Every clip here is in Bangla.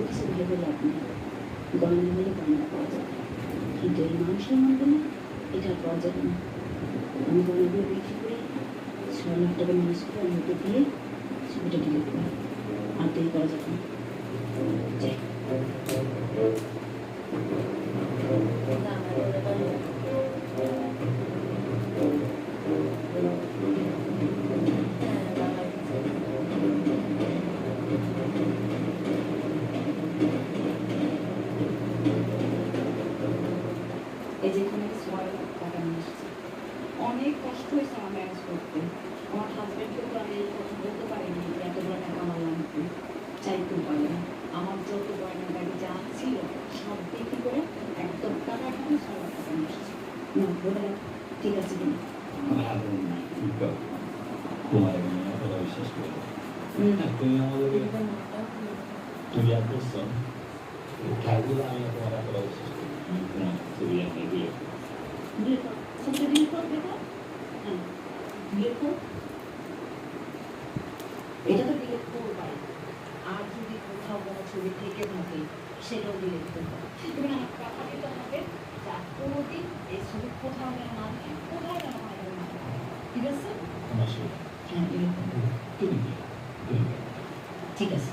কিছু ভেবে লাভ নেই। গয়না হলে গয়না পাওয়া যাবে, কিন্তু এই মান সম্মানগুলো এটা আর পাওয়া যাবে না। আমি গয়নাগুলো বিক্রি করে 6 লাখ টাকা ম্যানেজ করে আমি ওকে দিয়ে ছবিটা ডিলিট করি। আর দেরি করা যাবে না। যাই। এই যে এখানে 6 লাখ টাকা নিয়ে এসেছি। অনেক কষ্ট হয়েছে আমার ম্যানেজ করতে। আমার হাজব্যান্ডকে তো আমি এই কথা বলতে পারিনি যে এতগুলো টাকা আমার লাগবে, চাইতেও পারিনি। আমার যত গয়না গাড়ি যা ছিল সব বিক্রি করে একদম টাকা দিয়ে 6 লাখ টাকা নিয়ে এসেছি। না বলে দাও, ঠিক আছে কিনা? তোমার এতটা বিশ্বাস করে তুমি আমাদেরকে তুমি আর করছো খেলাধুলা আমি তোমার এতটা বিশ্বাস করি না। তুমি একটা বিয়ে বিয়ে কর, সত্যি বিয়ে কর, বিয়ে কর। হ্যাঁ, বিয়ে কর। এটা তো ডিলিট করবাই। আর যদি কোথাও কোনো ছবি থেকে থাকে সেটাও ডিলিট করবে। এবং আমার কথা দিতে হবে যে আর কোনোদিন এই ছবি কোথাও যেন না থাকে, কোথাও যেন না থাকে। ঠিক আছে? আমার সাথে হ্যাঁ, ডিলিট করবে। তুমি ঠিক আছে।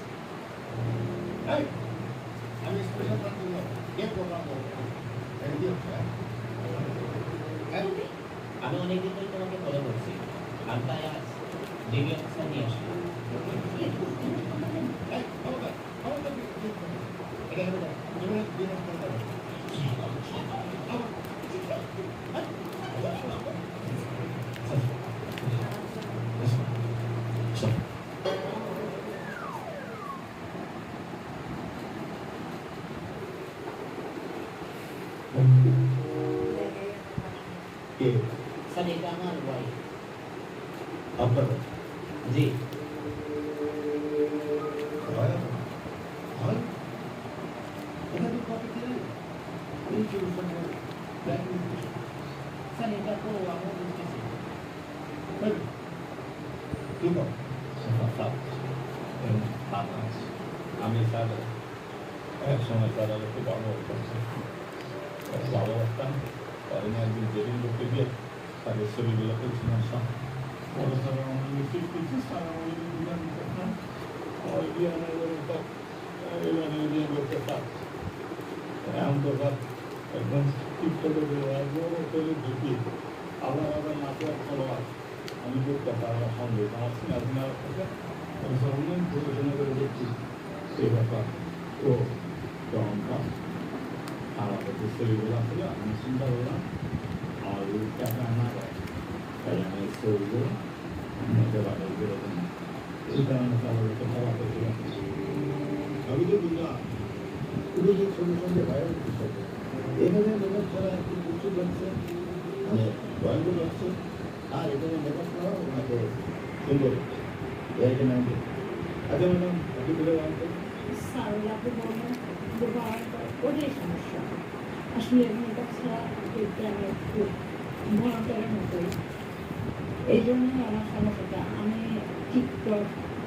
আমি স্পেশাল জন্য গেট প্রোগ্রাম করবো। আমি অনেকদিন ধরে তোমাকে ফলো করছি। আর তাই আজ ডিবি অফিসার নিয়ে আসলাম। স্যার এটা আমার ওয়াইফ। আপনার জি স্যার এটা তো আমরা বুঝতেছি। আমি স্যার এক সময় স্যার একটু ভালোবাসতাম। পরে একদিন যেদিন করতে গিয়ে তাদের ছবিগুলো করছিলাম সব বড় স্যার আমার রিসিভ করছি। স্যার আমাদের বিধান করতাম আমার বিয়ে বিয়ে করতে স্যার এখন তো স্যার একদম ঠিক করে একদম তৈরি ঢুকি আবার আবার নাচে ভালো আমি করতে পারি সন্দেহ আমার সিনার থেকে অনেক পড়াশোনা করে দেখছি সেই ব্যাপার ও তখন আমাদের যে ছবিগুলো ছিল আমি চিন্তা করলাম আমার যদি টাকা না দেয় তাই আমি এই ছবিগুলো নিতে পারি এরকম। এই কারণে তাদের খাওয়া করতে আমি তো বুঝলাম পুরো যে ছবির সঙ্গে ভাইরাল বিষয় এখানে মেকআপ করা একটু প্রচুর লাগছে, মানে ড্রয়িংও লাগছে, আর এখানে মেকআপ করা ওনাকে সুন্দর হচ্ছে। এখানে আমি আচ্ছা ম্যাডাম আপনি বলে রাখতে স্যার আপনি বললেন ওটাই সমস্যা। আসলে মেকআপ ছাড়া দেখতে আমি একটু ভয়ঙ্করের মতোই। এই জন্যই আমার সমস্যাটা। আমি টিকটক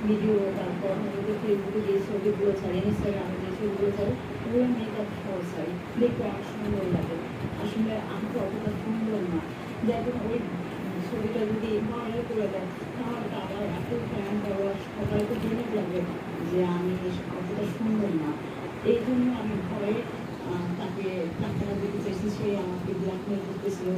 ভিডিও, তারপর ফেসবুকে যে ছবিগুলো ছাড়ি, ইনস্টাগ্রামে যে ছবিগুলো ছাড়ি, ওগুলো মেকআপ সহ ছাড়ি, দেখতে অনেক সুন্দর লাগে। আসলে আমি তো অতটা সুন্দর না, যেমন ওই ছবিটা যদি ভাইরাল করে দেয় তাহলে আবার এত ফ্যান পাওয়ার সবাই তো জেনে যাবে যে আমি অতটা সুন্দর না। এই জন্য আমি ভয়ে তাকে টাকা দিতে চাইছি, সে আমাকে ব্ল্যাকমেল করতেছিল।